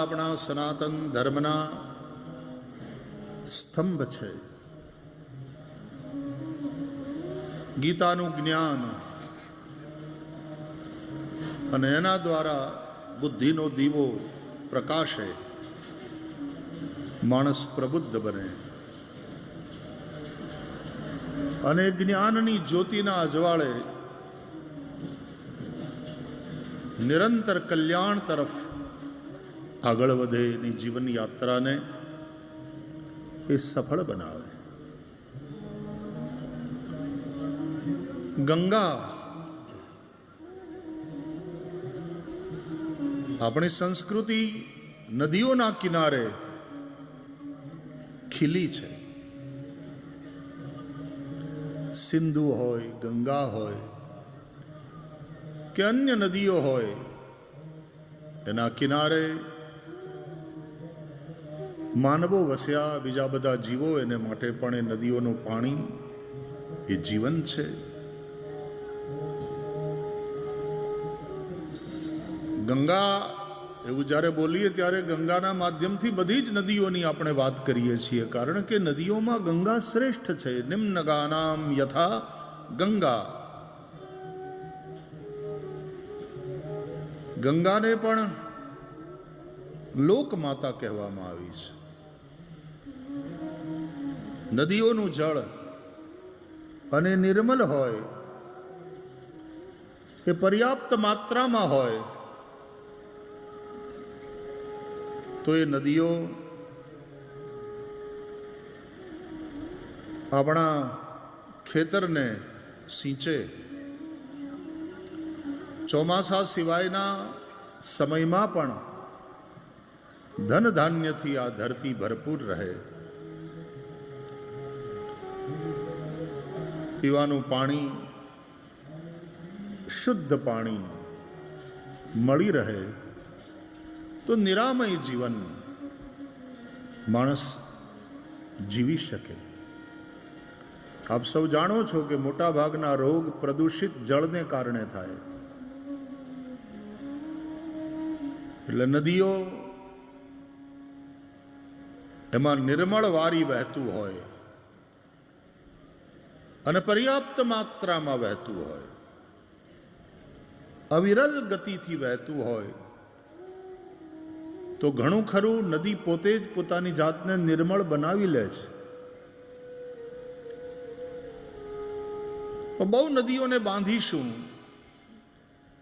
આપણા સનાતન ધર્મના સ્તંભ છે. ગીતાનું જ્ઞાન અને એના દ્વારા બુદ્ધિનો દીવો પ્રકાશે, માણસ પ્રબુદ્ધ બને અને જ્ઞાનની જ્યોતિના અજવાળે નિરંતર કલ્યાણ તરફ આગળ વધે, એની જીવન યાત્રાને એ સફળ બનાવે. ગંગા આપણી સંસ્કૃતિ નદીઓના કિનારે ખીલી છે. સિંધુ હોય, ગંગા હોય કે અન્ય નદીઓ હોય, એના કિનારે માનવો વસ્યા, બીજા બધા જીવો, એને માટે પણ એ નદીઓનું પાણી એ જીવન છે. ગંગા એવું જ્યારે બોલીએ ત્યારે ગંગાના માધ્યમથી બધી જ નદીઓની આપણે વાત કરીએ છીએ, કારણ કે નદીઓમાં ગંગા શ્રેષ્ઠ છે. નિમ્નગાનામ યથા ગંગા. ગંગાને પણ લોકમાતા કહેવામાં આવી છે. નદીઓનું જળ અને નિર્મલ હોય, એ પર્યાપ્ત માત્રામાં હોય તો એ નદીઓ આપણા ખેતરને સિંચે. ચોમાસા સિવાયના સમયમાં પણ ધન ધાન્યથી આ ધરતી ભરપૂર રહે. પીવાનું પાણી, શુદ્ધ પાણી મળી રહે તો નિરામય જીવન માણસ જીવી શકે. આપ સૌ જાણો છો કે મોટા ભાગના રોગ પ્રદૂષિત જળને કારણે થાય. એટલે નદીઓ એમાં નિર્મળ વારી વહેતું હોય અને પર્યાપ્ત માત્રામાં વહેતું હોય, અવિરલ ગતિથી વહેતું હોય તો ઘણું ખરું નદી પોતે જ પોતાની જાતને નિર્મળ બનાવી લે છે. બહુ નદીઓને બાંધીશું,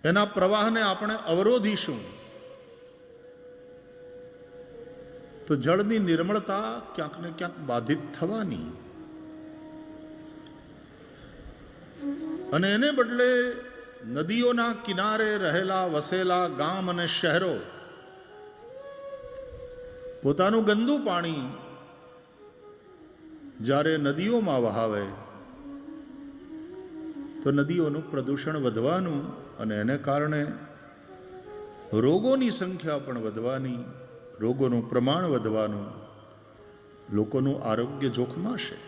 એના પ્રવાહને આપણે અવરોધીશું તો જળની નિર્મળતા ક્યાંક ને ક્યાંક બાધિત થવાની. અને એને બદલે નદીઓના કિનારે રહેલા વસેલા ગામ અને શહેરો પોતાનું ગંદુ પાણી જ્યારે નદીઓમાં વહાવે તો નદીઓનું પ્રદૂષણ વધવાનું અને એને કારણે રોગોની સંખ્યા પણ વધવાની, રોગોનું પ્રમાણ વધવાનું, લોકોનું આરોગ્ય જોખમાશે.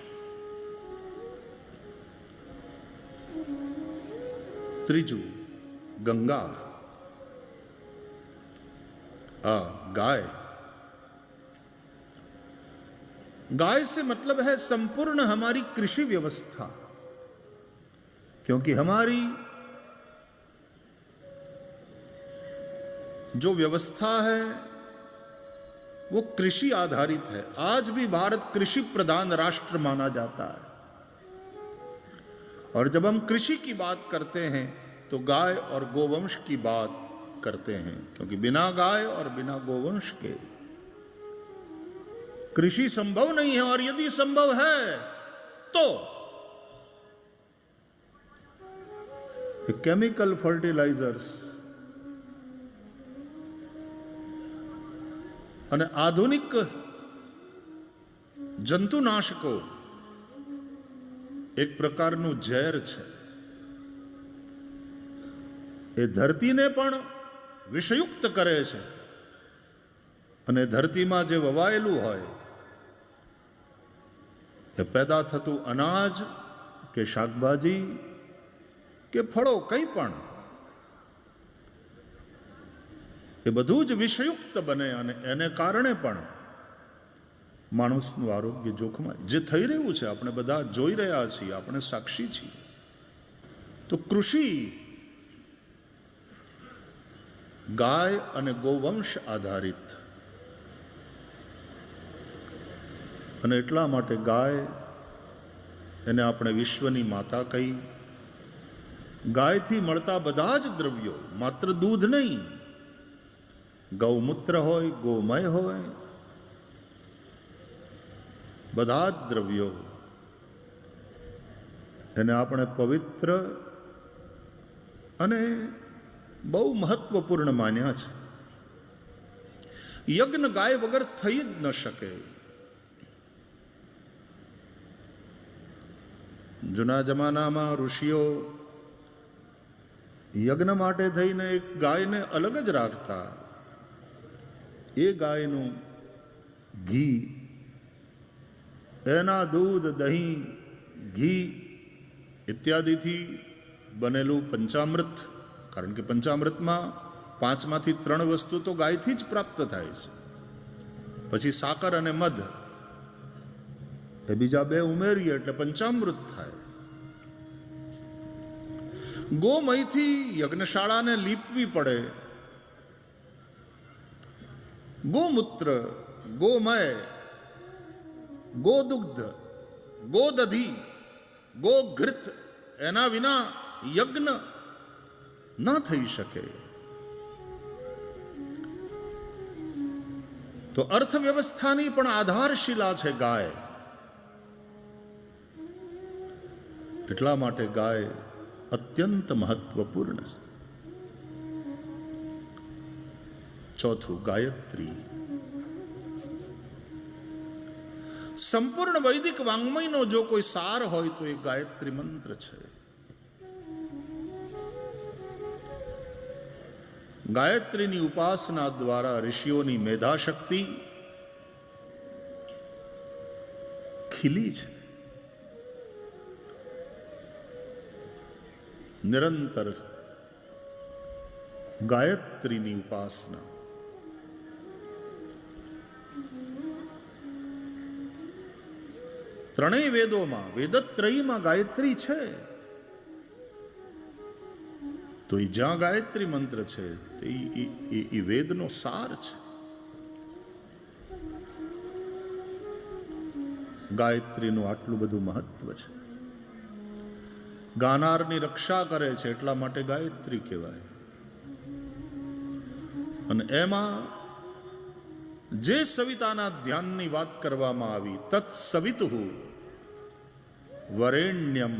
ત્રીજું, ગંગા गाय। गाय से मतलब है संपूर्ण हमारी कृषि व्यवस्था, क्योंकि हमारी जो व्यवस्था है वो कृषि आधारित है। आज भी भारत कृषि प्रधान राष्ट्र माना जाता है, और जब हम कृषि की बात करते हैं तो गाय और गोवंश की बात करते हैं, क्योंकि बिना गाय और बिना गोवंश के कृषि संभव नहीं है। और यदि संभव है तो केमिकल फर्टिलाइजर्स અને આધુનિક જંતુનાશકો એક પ્રકારનું ઝેર છે। એ ધરતીને પણ વિષયુક્ત કરે છે, અને ધરતીમાં જે વવાયેલું હોય એ પેદા થતું અનાજ કે શાકભાજી કે ફળો કંઈ પણ, એ બધું જ વિષયુક્ત બને અને એને કારણે પણ માણસનું આરોગ્ય જોખમાય. જે થઈ રહ્યું છે આપણે બધા જોઈ રહ્યા છીએ, આપણે સાક્ષી છીએ. તો કૃષિ ગાય અને ગોવંશ આધારિત, અને એટલા માટે ગાય એને આપણે વિશ્વની માતા કહી. ગાયથી મળતા બધા જ દ્રવ્યો, માત્ર દૂધ નહીં, ગૌમૂત્ર હોય, ગોમય હોય, બધા જ દ્રવ્યો એને આપણે પવિત્ર અને બહુ મહત્વપૂર્ણ માન્યા છે. યજ્ઞ ગાય વગર થઈ જ ન શકે. જૂના જમાનામાં ઋષિઓ યજ્ઞ માટે થઈને એક ગાયને અલગ જ રાખતા. એ ગાયનું ઘી, એના દૂધ, દહીં, ઘી ઇત્યાદિથી બનેલું પંચામૃત, કારણ કે પંચામૃતમાં 5માંથી 3 વસ્તુ તો ગાયથી જ પ્રાપ્ત થાય છે. પછી સાકર અને મધ, એ બીજા 2 ઉમેરીએ એટલે પંચામૃત થાય. ગોમયથી યજ્ઞશાળાને લીપવી પડે. ગોમૂત્ર, ગોમય, ગોદુગ્ધ, ગોદધી, ગોઘૃત, એના વિના યજ્ઞ ન થઈ શકે. તો અર્થવ્યવસ્થાની પણ આધારશિલા છે ગાય. એટલા માટે ગાય અત્યંત મહત્વપૂર્ણ છે. ચોથું, ગાયત્રી. સંપૂર્ણ વૈદિક વાંગ્મયનો જો કોઈ સાર હોય તો એ ગાયત્રી મંત્ર છે. ગાયત્રીની ઉપાસના દ્વારા ઋષિઓની મેધાશક્તિ ખીલી છે. નિરંતર ગાયત્રીની ઉપાસના. ત્રણેય વેદોમાં, વેદત્રયીમાં ગાયત્રી છે. તો એ જ્યાં ગાયત્રી મંત્ર છે તે એ વેદનો સાર છે. ગાયત્રીનું આટલું બધું મહત્વ છે. ગાનારની રક્ષા કરે છે એટલા માટે ગાયત્રી કહેવાય. અને એમાં જે સવિતાના ધ્યાનની વાત કરવામાં આવી, તત્સવિતુઃ વરેણ્યમ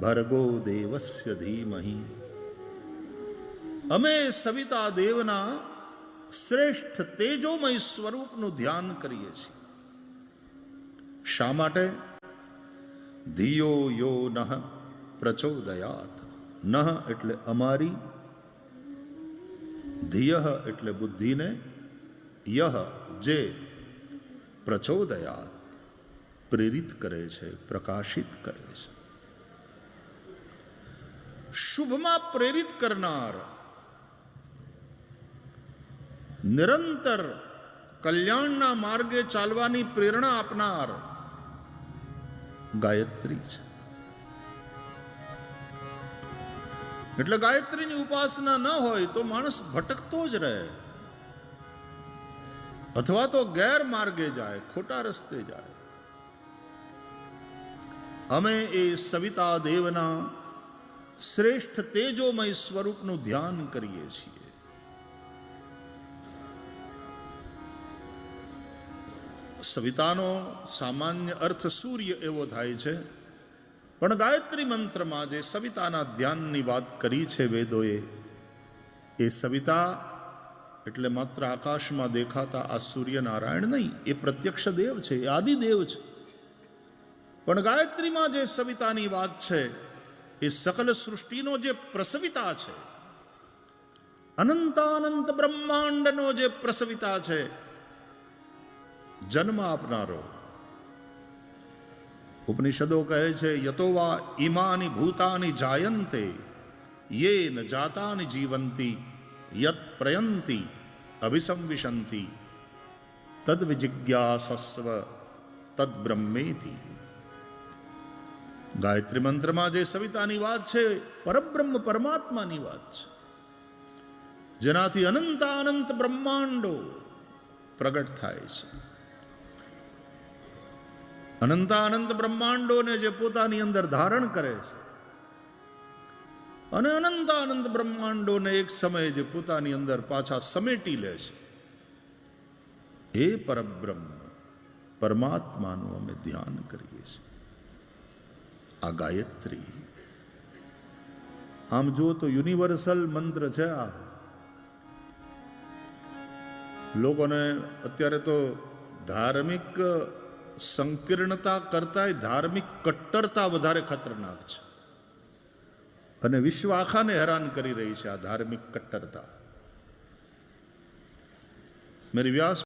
ભર્ગો દેવસ્ય ધીમહિ. અમે સવિતા દેવના શ્રેષ્ઠ તેજોમય સ્વરૂપનું ધ્યાન કરીએ છીએ. શા માટે? ધિયો યો નઃ પ્રચોદયાત. નઃ એટલે અમારી, ધિયઃ એટલે બુદ્ધિને, યહ જે, પ્રચોદયાત પ્રેરિત કરે છે, પ્રકાશિત કરે છે. શુભમાં પ્રેરિત કરનાર, નિરંતર કલ્યાણના માર્ગે ચાલવાની પ્રેરણા આપનાર ગાયત્રી છે. એટલે ગાયત્રીની ઉપાસના ન હોય તો માણસ ભટકતો જ રહે, અથવા તો ગેરમાર્ગે જાય, ખોટા રસ્તે જાય. અમે એ સવિતા દેવના શ્રેષ્ઠ તેજોમય સ્વરૂપનું ધ્યાન કરીએ છીએ. સવિતાનો સામાન્ય અર્થ સૂર્ય એવો થાય છે, પણ ગાયત્રી મંત્રમાં જે સવિતાના ધ્યાનની વાત કરી છે વેદોએ, એ સવિતા એટલે માત્ર આકાશમાં દેખાતા આ સૂર્યનારાયણ નહીં, એ પ્રત્યક્ષ દેવ છે, એ આદિદેવ છે. પણ ગાયત્રીમાં જે સવિતાની વાત છે એ સકલ સૃષ્ટિનો જે પ્રસવિતા છે, અનંતાનંત બ્રહ્માંડનો જે પ્રસવિતા છે, જન્મ આપનારો. ઉપનિષદો કહે છે, યતો વા ઇમાની ભૂતાની જાયન્તે યેન જાતાની જીવંતી યત પ્રયંતિ અભિસંવિશંતિ તદ વિજિજ્ઞાસસ્વ તદ બ્રહ્મેતિ. ગાયત્રી મંત્રમાં જે સવિતાની વાત છે પરબ્રહ્મ પરમાત્માની વાત છે, જેનાથી અનંતાનંત બ્રહ્માંડો પ્રગટ થાય છે. અનંતાનંત બ્રહ્માંડોને જે પોતાની અંદર ધારણ કરે છે અને અનંતાનંત બ્રહ્માંડોને એક સમયે જે પોતાની અંદર પાછા સમેટી લે છે, એ પરબ્રહ્મ પરમાત્માનું અમે ધ્યાન કરીએ છીએ. આ ગાયત્રી આમ જો તો યુનિવર્સલ મંત્ર છે. આ લોકોને અત્યારે તો ધાર્મિક સંકીર્ણતા કરતા ધાર્મિક કટ્ટરતા વધારે ખતરનાક છે અને વિશ્વ આખાને હેરાન કરી રહી છે આ ધાર્મિક કટ્ટરતા. મેરી વ્યાસ